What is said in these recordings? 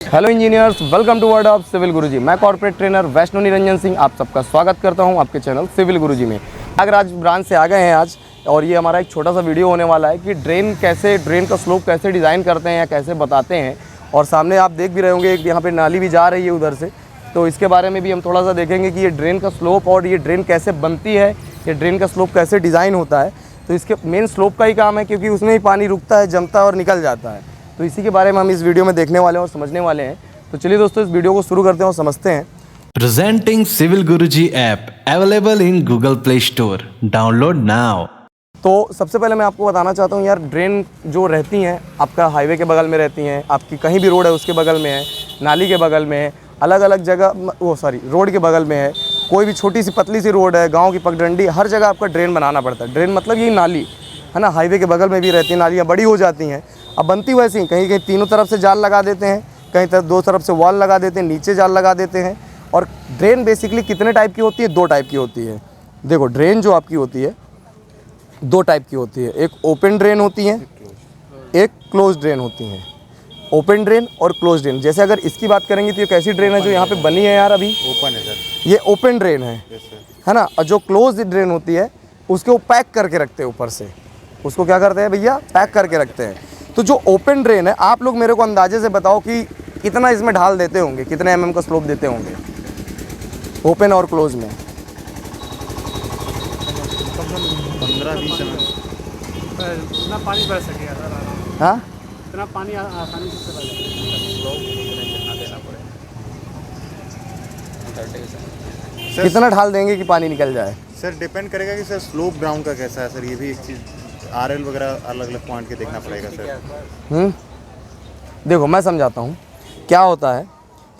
Hello engineers, welcome to world of civil Guruji. मैं corporate trainer Vaishno Niranjan Singh आप सबका स्वागत करता हूं आपके चैनल सिविल गुरुजी में। अगर आज ब्रांच से आ गए हैं आज, और ये हमारा एक छोटा सा वीडियो होने वाला है कि ड्रेन का स्लोप कैसे डिज़ाइन करते हैं या कैसे बताते हैं। और सामने आप देख भी रहे होंगे एक यहाँ पर नाली भी जा रही है उधर से, तो इसके बारे में भी हम थोड़ा सा देखेंगे कि ये ड्रेन का स्लोप और ये ड्रेन कैसे बनती है, ये ड्रेन का स्लोप कैसे डिज़ाइन होता है। तो इसके मेन स्लोप का ही काम है, क्योंकि उसमें ही पानी रुकता है, जमता है और निकल जाता है। तो इसी के बारे में हम इस वीडियो में देखने वाले हैं और समझने वाले हैं। तो चलिए दोस्तों, इस वीडियो को शुरू करते हैं और समझते हैं। Presenting Civil Guruji app available in Google Play Store. Download now. तो सबसे पहले मैं आपको बताना चाहता हूँ यार, ड्रेन जो रहती हैं आपका हाईवे के बगल में रहती हैं, आपकी कहीं भी रोड है उसके बगल में है, नाली के बगल में है, अलग अलग जगह रोड के बगल में है, कोई भी छोटी सी पतली सी रोड है, गाँव की पगडंडी, हर जगह आपका ड्रेन बनाना पड़ता है। ड्रेन मतलब यही नाली है ना। हाईवे के बगल में भी रहती हैं नालियाँ, बड़ी हो जाती हैं। अब बनती वैसी ही, कहीं कहीं तीनों तरफ से जाल लगा देते हैं, कहीं तरफ दो तरफ से वॉल लगा देते हैं, नीचे जाल लगा देते हैं। और ड्रेन बेसिकली कितने टाइप की होती है? दो टाइप की होती है। देखो, ड्रेन जो आपकी होती है दो टाइप की होती है। एक ओपन ड्रेन होती है, एक क्लोज ड्रेन होती है। ओपन ड्रेन और क्लोज ड्रेन। जैसे अगर इसकी बात करेंगे तो ये कैसी ड्रेन है जो यहाँ पे बनी है यार? अभी ओपन है सर, ये ओपन ड्रेन है ना। और जो क्लोज ड्रेन होती है उसके वो पैक करके रखते हैं ऊपर से। उसको क्या करते हैं भैया? पैक करके रखते हैं। तो जो ओपन ड्रेन है, आप लोग मेरे को अंदाजे से बताओ कि कितना इसमें ढाल देते होंगे, कितने एमएम का स्लोप देते होंगे ओपन और क्लोज में? 15-20 mm। इतना पानी भर सके सर। हाँ, इतना पानी आसानी से चला जाए। कितना ढाल देंगे कि पानी निकल जाए? सर डिपेंड करेगा कि सर स्लोप ग्राउंड का कैसा है सर। ये भी एक चीज़ आरएल वगैरह अलग अलग पॉइंट के देखना पड़ेगा सर। देखो मैं समझाता हूँ क्या होता है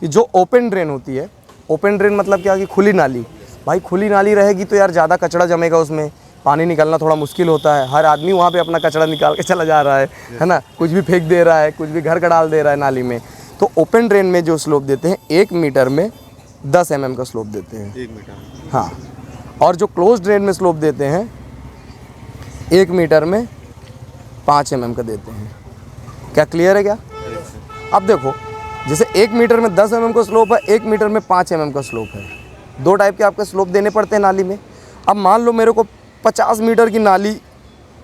कि जो ओपन ड्रेन होती है, ओपन ड्रेन मतलब क्या कि खुली नाली। भाई खुली नाली रहेगी तो यार ज़्यादा कचरा जमेगा, उसमें पानी निकलना थोड़ा मुश्किल होता है। हर आदमी वहाँ पे अपना कचरा निकाल के चला जा रहा है ना, कुछ भी फेंक दे रहा है, कुछ भी घर का डाल दे रहा है नाली में। तो ओपन ड्रेन में जो स्लोप देते हैं 1 मीटर में 10 mm का स्लोप देते हैं। 1 मीटर में, हाँ। और जो क्लोज ड्रेन में स्लोप देते हैं 1 मीटर में 5 mm का देते हैं। क्या क्लियर है क्या? अब देखो, जैसे 1 मीटर में 10 mm का स्लोप है, 1 मीटर में 5 mm का स्लोप है। दो टाइप के आपके स्लोप देने पड़ते हैं नाली में। अब मान लो मेरे को 50 मीटर की नाली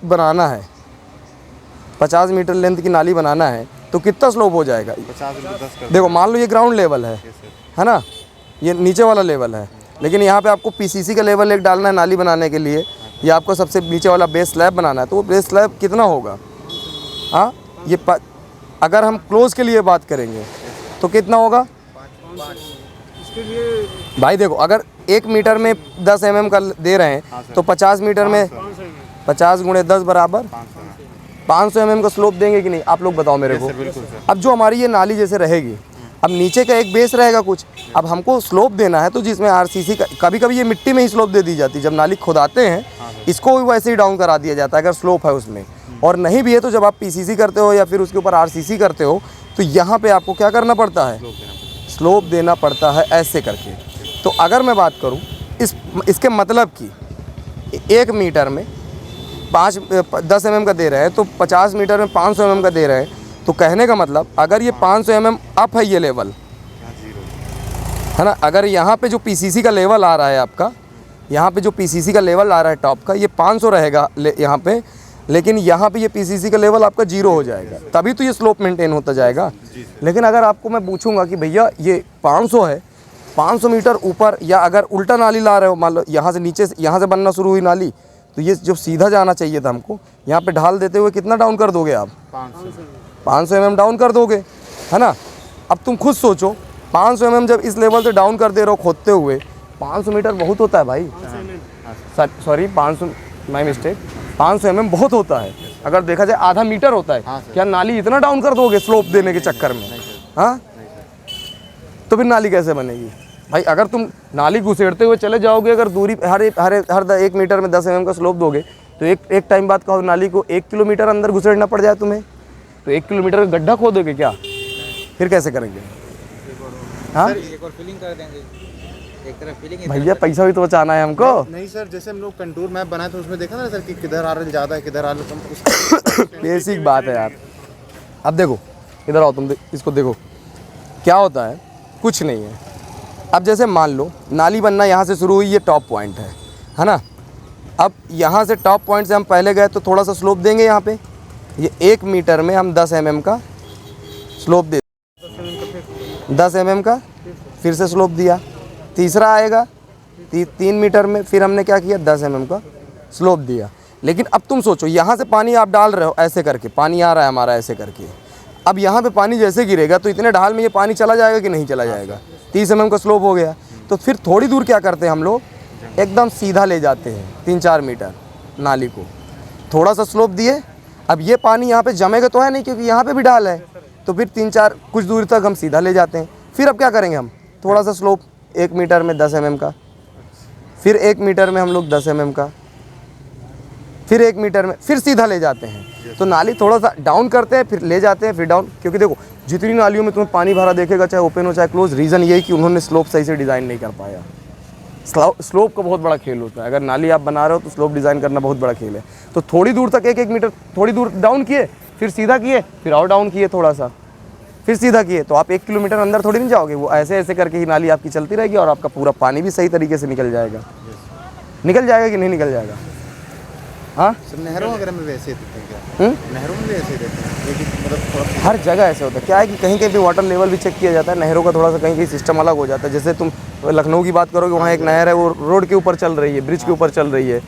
बनाना है, 50 मीटर लेंथ की नाली बनाना है, तो कितना स्लोप हो जाएगा? 50 into 10 कर। देखो मान लो ये ग्राउंड लेवल है ना, ये नीचे वाला लेवल है, लेकिन यहाँ पे आपको पीसीसी का लेवल एक डालना है नाली बनाने के लिए, या आपको सबसे नीचे वाला बेस स्लैब बनाना है। तो वो बेस स्लैब कितना होगा? हाँ, ये अगर हम क्लोज के लिए बात करेंगे तो कितना होगा भाई? देखो, अगर 1 मीटर में 10 mm का दे रहे हैं तो 50 मीटर में 50 × 10 बराबर 500 mm का स्लोप देंगे कि नहीं? आप लोग बताओ मेरे को। अब जो हमारी ये नाली जैसे रहेगी, अब नीचे का एक बेस रहेगा कुछ, अब हमको स्लोप देना है तो जिसमें आरसीसी का, कभी कभी ये मिट्टी में ही स्लोप दे दी जाती है। जब नाली खोदाते हैं इसको भी वैसे ही डाउन करा दिया जाता है अगर स्लोप है उसमें। और नहीं भी है तो जब आप पीसीसी करते हो या फिर उसके ऊपर आरसीसी करते हो तो यहाँ पे आपको क्या करना पड़ता है? स्लोप देना पड़ता है ऐसे करके। तो अगर मैं बात करूँ इसके मतलब कि 1 मीटर में 10 mm का दे रहे हैं तो 50 मीटर में 500 mm का दे रहे हैं। तो कहने का मतलब अगर ये 500 mm अप है, ये लेवल है ना, अगर यहाँ पे जो पीसीसी का लेवल आ रहा है आपका, यहाँ पे जो पीसीसी का लेवल आ रहा है टॉप का, ये 500 रहेगा यहाँ पे, लेकिन यहाँ पे ये पीसीसी का लेवल आपका 0 हो जाएगा, तभी तो ये स्लोप मेंटेन होता जाएगा। लेकिन अगर आपको मैं पूछूंगा कि भैया ये 500 है, 500 मीटर ऊपर, या अगर उल्टा नाली ला रहे हो, मान लो यहाँ से नीचे यहाँ से बनना शुरू हुई नाली, तो ये जो सीधा जाना चाहिए था हमको, यहाँ पे ढाल देते हुए कितना डाउन कर दोगे आप? 500 mm डाउन कर दोगे, है ना। अब तुम खुद सोचो, 500 mm जब इस लेवल से डाउन कर दे रहे हो खोदते हुए, 500 मीटर बहुत होता है भाई। सॉरी, 500, माय मिस्टेक, 500 mm बहुत होता है। अगर देखा जाए आधा मीटर होता है। क्या नाली इतना डाउन कर दोगे स्लोप देने के चक्कर में? हाँ, तो फिर नाली कैसे बनेगी भाई? अगर तुम नाली घुसेड़ते हुए चले जाओगे, अगर दूरी हर 1 मीटर में 10 mm का स्लोप दोगे, तो एक टाइम बाद कहो नाली को 1 किलोमीटर अंदर घुसेड़ना पड़ जाए तुम्हें, तो 1 किलोमीटर का गड्ढा खोदोगे क्या? फिर कैसे करेंगे? हाँ, एक और फिलिंग कर देंगे, एक तरफ फिलिंग। भैया पैसा भी तो बचाना है हमको। नहीं सर, जैसे हम लोग कंटूर मैप बनाए तो उसमें देखा ना सर कि किधर आरएल ज़्यादा है, किधर आरएल कम। बेसिक बात है यार। अब देखो, इधर आओ तुम, इसको देखो, क्या होता है, कुछ नहीं है। अब जैसे मान लो नाली बनना यहाँ से शुरू हुई, ये टॉप पॉइंट है ना। अब यहाँ से टॉप पॉइंट से हम पहले गए तो थोड़ा सा स्लोप देंगे यहाँ पे, ये 1 मीटर में हम 10 mm का स्लोप दे, 10 mm का फिर से स्लोप दिया। तीसरा आएगा 3 मीटर में, फिर हमने क्या किया, 10 mm का स्लोप दिया। लेकिन अब तुम सोचो, यहाँ से पानी आप डाल रहे हो ऐसे करके, पानी आ रहा है हमारा ऐसे करके। अब यहाँ पे पानी जैसे गिरेगा तो इतने ढाल में ये पानी चला जाएगा कि नहीं चला जाएगा। 30 mm का स्लोप हो गया। तो फिर थोड़ी दूर क्या करते हैं हम लोग, एकदम सीधा ले जाते हैं 3-4 मीटर नाली को, थोड़ा सा स्लोप दिए। अब ये पानी यहाँ पे जमेगा तो है नहीं, क्योंकि यहाँ पे भी ढाल है। तो फिर 3-4 कुछ दूर तक हम सीधा ले जाते हैं। फिर अब क्या करेंगे हम, थोड़ा सा स्लोप 1 मीटर में 10 mm का, फिर 1 मीटर में हम लोग 10 mm का, फिर 1 मीटर में, फिर सीधा ले जाते हैं। तो नाली थोड़ा सा डाउन करते हैं, फिर ले जाते हैं, फिर डाउन। क्योंकि देखो जितनी नालियों में तुम्हें पानी भरा देखेगा, चाहे ओपन हो चाहे क्लोज, रीज़न ये है कि उन्होंने स्लोप सही से डिज़ाइन नहीं कर पाया। स्लोप का बहुत बड़ा खेल होता है। अगर नाली आप बना रहे हो तो स्लोप डिज़ाइन करना बहुत बड़ा खेल है। तो थोड़ी दूर तक 1-1 मीटर थोड़ी दूर डाउन किए, फिर सीधा किए, फिर और डाउन किए थोड़ा सा, फिर सीधा किए। तो आप 1 किलोमीटर अंदर थोड़ी नहीं जाओगे, वो ऐसे ऐसे करके ही नाली आपकी चलती रहेगी और आपका पूरा पानी भी सही तरीके से निकल जाएगा। निकल जाएगा कि नहीं निकल जाएगा? हाँ, सर नहरों वगैरह में वैसे ही देते हैं क्या? नहरों में भी ऐसे ही देते हैं, लेकिन मतलब थोड़ा हर जगह ऐसे होता है। क्या है कि कहीं कहीं भी वाटर लेवल भी चेक किया जाता है, नहरों का थोड़ा सा कहीं कहीं सिस्टम अलग हो जाता है। जैसे तुम लखनऊ की बात करोगे, वहाँ एक नहर है, वो रोड के ऊपर चल रही है, ब्रिज के ऊपर चल रही है,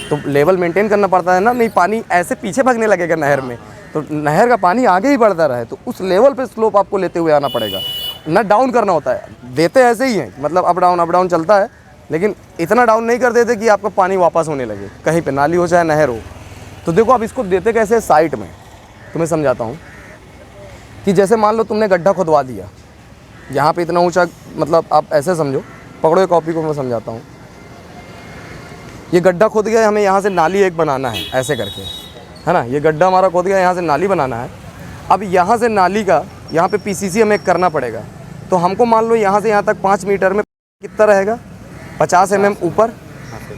तो लेवल मेंटेन करना पड़ता है ना। नहीं पानी ऐसे पीछे भागने लगेगा नहर में, तो नहर का पानी आगे ही बढ़ता रहे, तो उस लेवल पे स्लोप आपको लेते हुए आना पड़ेगा ना। डाउन करना होता है, देते ऐसे ही हैं, मतलब अप डाउन चलता है, लेकिन इतना डाउन नहीं कर देते कि आपका पानी वापस होने लगे, कहीं पे नाली हो चाहे नहर हो। तो देखो अब इसको देते कैसे, साइट में तुम्हें समझाता हूँ कि जैसे मान लो तुमने गड्ढा खुदवा दिया यहाँ पे इतना ऊंचा, मतलब आप ऐसे समझो, पकड़ो ये कॉपी को, मैं समझाता हूँ। ये गड्ढा खोद गया, हमें यहाँ से नाली एक बनाना है ऐसे करके, है ना। ये गड्ढा हमारा खोद गया, यहाँ से नाली बनाना है। अब यहाँ से नाली का यहाँ पे पीसीसी हमें करना पड़ेगा। तो हमको मान लो यहाँ से यहाँ तक 5 मीटर में कितना रहेगा, 50 mm ऊपर,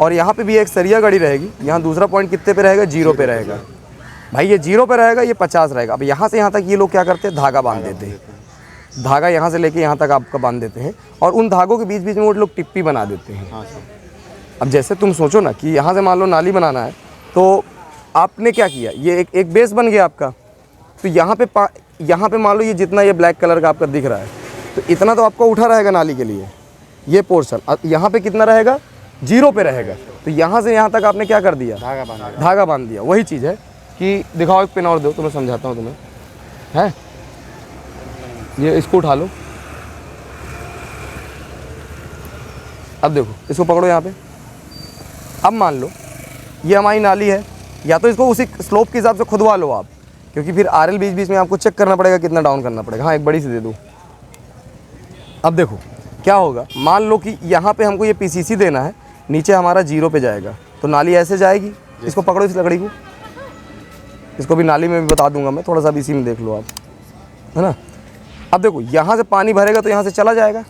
और यहाँ पे भी एक सरिया गाड़ी रहेगी। यहाँ दूसरा पॉइंट कितने पे रहेगा, 0 पे रहेगा भाई। ये 0 पे रहेगा, ये 50 रहेगा। अब यहाँ से यहाँ तक ये लोग क्या करते हैं, धागा बांध देते हैं। धागा यहाँ से लेके यहाँ तक आपका बांध देते हैं, और उन धागों के बीच बीच में वो लोग टिप्पी बना देते हैं। अब जैसे तुम सोचो ना कि यहाँ से मान लो नाली बनाना है, तो आपने क्या किया, ये एक बेस बन गया आपका। तो यहाँ पे मान लो ये जितना ये ब्लैक कलर का आपका दिख रहा है, तो इतना तो आपका उठा रहेगा नाली के लिए, ये पोर्शन। यहाँ पे कितना रहेगा, 0 पे रहेगा। तो यहाँ से यहाँ तक आपने क्या कर दिया, धागा बांध दिया। वही चीज़ है कि दिखाओ, एक पेन और दो, तो मैं समझाता हूँ तुम्हें, है। ये इसको उठा लो, अब देखो इसको पकड़ो यहाँ पे। अब मान लो ये हमारी नाली है, या तो इसको उसी स्लोप के हिसाब से खुदवा लो आप, क्योंकि फिर आरएल बीच बीच में आपको चेक करना पड़ेगा कितना डाउन करना पड़ेगा। हाँ, एक बड़ी सी दे दो। अब देखो क्या होगा, मान लो कि यहाँ पे हमको ये पीसीसी देना है, नीचे हमारा 0 पे जाएगा, तो नाली ऐसे जाएगी। इसको पकड़ो, इस लकड़ी को, इसको भी नाली में भी बता दूंगा मैं, थोड़ा सा भी इसी में देख लो आप, है ना। अब देखो यहाँ से पानी भरेगा तो यहाँ से चला जाएगा,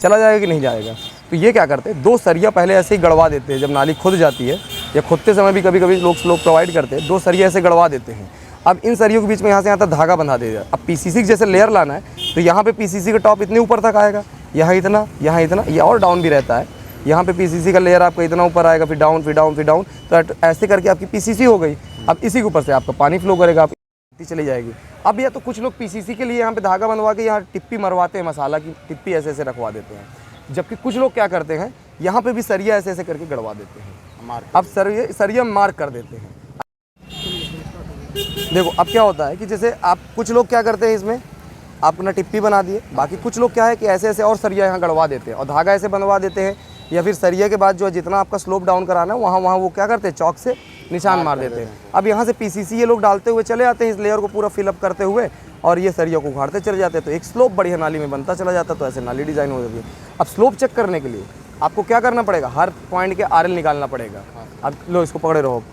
चला जाएगा कि नहीं जाएगा। तो ये क्या करते हैं, 2 सरिया पहले ऐसे ही गड़वा देते हैं। जब नाली खुद जाती है या खुदते समय भी कभी कभी लोग स्लोप प्रोवाइड करते हैं, 2 सरिया ऐसे गड़वा देते हैं। अब इन सरियों के बीच में यहाँ से यहाँ तक धागा बंधा देगा। अब पीसीसी जैसे लेयर लाना है, तो यहाँ पे पीसीसी का टॉप इतने ऊपर तक आएगा, यहाँ इतना, यहाँ इतना, ये और डाउन भी रहता है। यहाँ पे पीसीसी का लेयर आपका इतना ऊपर आएगा, फिर डाउन, फिर डाउन, फिर डाउन। तो ऐसे करके आपकी पीसीसी हो गई। अब इसी के ऊपर से आपका पानी फ्लो करेगा, आप चली जाएगी। अब या तो कुछ लोग पीसीसी के लिए यहाँ पे धागा बनवा के यहाँ टिप्पी मरवाते हैं, मसाला की टिप्पी ऐसे ऐसे रखवा देते हैं। जबकि कुछ लोग क्या करते हैं, यहाँ पे भी सरिया ऐसे ऐसे करके गड़वा देते हैं। अब सरिया मार्क कर देते हैं। देखो अब क्या होता है कि जैसे आप कुछ लोग क्या करते हैं, इसमें आप अपना टिप्पी बना दिए, बाकी कुछ लोग क्या है कि ऐसे ऐसे और सरिया यहाँ गड़वा देते हैं और धागा ऐसे बनवा देते हैं। या फिर सरिया के बाद जो है जितना आपका स्लोप डाउन कराना है, वहाँ वो क्या करते हैं, चौक से निशान मार देते हैं। अब यहाँ से पीसीसी ये लोग डालते हुए चले आते हैं, इस लेयर को पूरा फिलअप करते हुए, और ये सरिया को उखाड़ते चले जाते हैं। तो एक स्लोप बढ़िया नाली में बनता चला जाता है। तो ऐसे नाली डिज़ाइन हो जाती है। अब स्लोप चेक करने के लिए आपको क्या करना पड़ेगा, हर पॉइंट के आरएल निकालना पड़ेगा। अब लो इसको पकड़े रहो।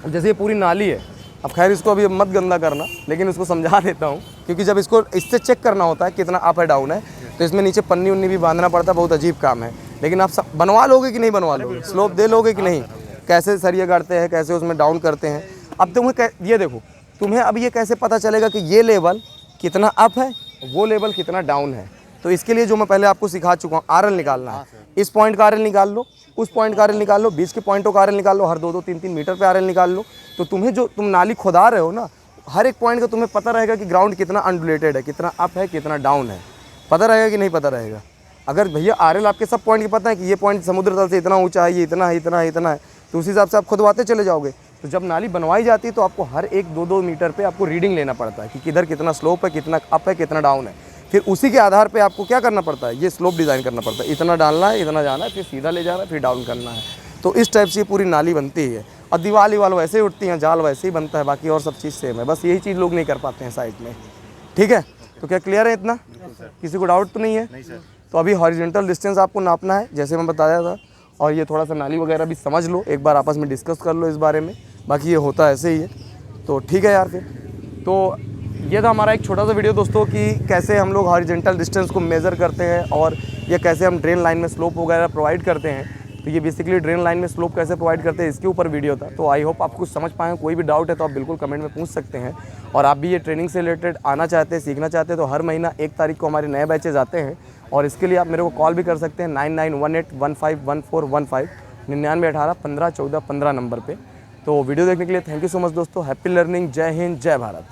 अब जैसे ये पूरी नाली है, अब खैर इसको अभी मत गंदा करना, लेकिन उसको समझा देता हूँ, क्योंकि जब इसको इससे चेक करना होता है कितना अप है डाउन है, तो इसमें नीचे पन्नी उन्नी भी बांधना पड़ता है। बहुत अजीब काम है, लेकिन आप सब बनवा लोगे कि नहीं बनवा लोगे, स्लोप दे लोगे कि नहीं, कैसे सरिया गाड़ते हैं, कैसे उसमें डाउन करते हैं। अब तुम्हें ये देखो, तुम्हें अब ये कैसे पता चलेगा कि ये लेवल कितना अप है वो लेवल कितना डाउन है। तो इसके लिए जो मैं पहले आपको सिखा चुका हूँ, आरएल निकालना है। इस पॉइंट का आरएल निकाल लो, उस पॉइंट का आरएल निकाल लो, बीच के पॉइंटों का आरएल निकाल लो, हर 2-2, 3-3 मीटर पे आरएल निकाल लो। तो तुम्हें जो तुम नाली खुदा रहे हो ना, हर एक पॉइंट का तुम्हें पता रहेगा कि ग्राउंड कितना अनडुलेटेड है, कितना अप है, कितना डाउन है। पता रहेगा कि नहीं पता रहेगा। अगर भैया आरएल आपके सब पॉइंट की पता है कि ये पॉइंट समुद्र तल से इतना ऊँचा है, ये इतना है, इतना है, इतना है, तो उस हिसाब से आप खुदवाते चले जाओगे। तो जब नाली बनवाई जाती है तो आपको हर एक 2-2 मीटर पे आपको रीडिंग लेना पड़ता है कि किधर कितना स्लोप है, कितना अप है, कितना डाउन है। फिर उसी के आधार पे आपको क्या करना पड़ता है, ये स्लोप डिज़ाइन करना पड़ता है। इतना डालना है, इतना जाना है, फिर सीधा ले जाना है, फिर डाउन करना है। तो इस टाइप से पूरी नाली बनती है। और दीवार वैसे ही उठती हैं, जाल वैसे ही बनता है, बाकी और सब चीज़ सेम है। बस यही चीज़ लोग नहीं कर पाते हैं साइड में। ठीक है, तो क्या क्लियर है इतना? किसी को डाउट तो नहीं है? नहीं सर। तो अभी हॉरिजॉन्टल डिस्टेंस आपको नापना है, जैसे मैं बताया था। और ये थोड़ा सा नाली वगैरह भी समझ लो, एक बार आपस में डिस्कस कर लो इस बारे में। बाकी ये होता ऐसे ही है। तो ठीक है यार, फिर तो ये था हमारा एक छोटा सा वीडियो दोस्तों कि कैसे हम लोग हॉरिजॉन्टल डिस्टेंस को मेज़र करते हैं और ये कैसे हम ड्रेन लाइन में स्लोप वगैरह प्रोवाइड करते हैं। तो ये बेसिकली ड्रेन लाइन में स्लोप कैसे प्रोवाइड करते हैं इसके ऊपर वीडियो था। तो आई होप आप कुछ समझ पाएँ। कोई भी डाउट है तो आप बिल्कुल कमेंट में पूछ सकते हैं। और आप भी ये ट्रेनिंग से रिलेटेड आना चाहते हैं, सीखना चाहते हैं, तो हर महीना 1 तारीख को हमारे नए बैचेज आते हैं। और इसके लिए आप मेरे को कॉल भी कर सकते हैं 9918151415 9918 15 14 15 नंबर पे। तो वीडियो देखने के लिए थैंक यू सो मच दोस्तों। Happy learning. जय हिंद, जय भारत।